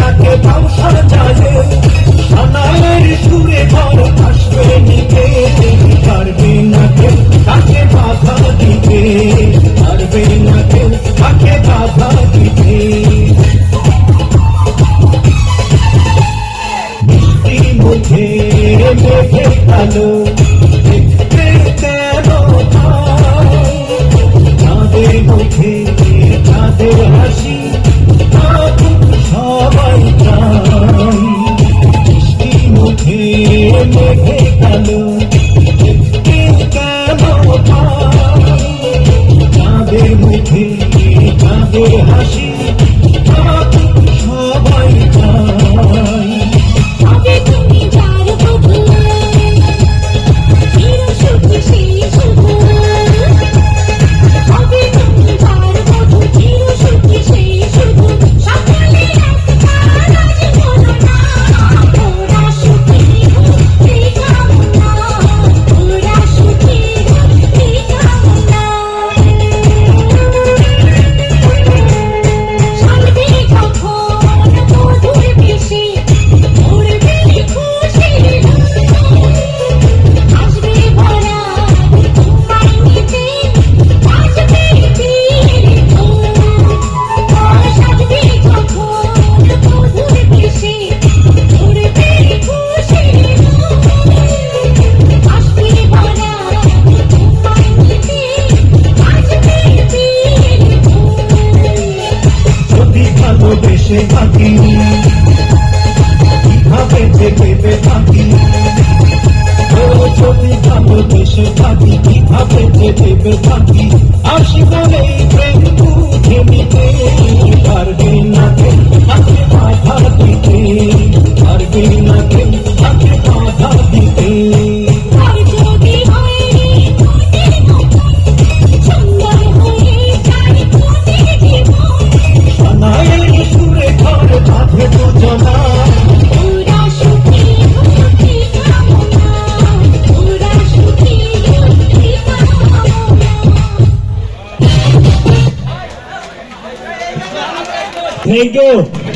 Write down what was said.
তাকে পাও সাজালে সানায়ের সুরে ঘর আসবে নিতে পারবে না কেউ তাকে বাধা দিতে পারবে না কেউ তাকে বাধা দিতে মিষ্টি মুখে মেঘে কালো দেখতে কেন তাদের মুখে তাদের হাসি সবাই চাই মিষ্টি মুখে মেঘে কালো দেখতে কেন তাদের মুখে তাদের হাসি সবাই চাই দেশে থাকি কিভাবে যে পেতে থাকি ও যদি ভালো দেশে থাকি কিভাবে যে পেতে থাকি আসি বলেই প্রেম বুঝে নিতে পারবে না কেউ তাকে বাধা দিতে পারবে না কেউ তাকে বাধা দিতে Thank you.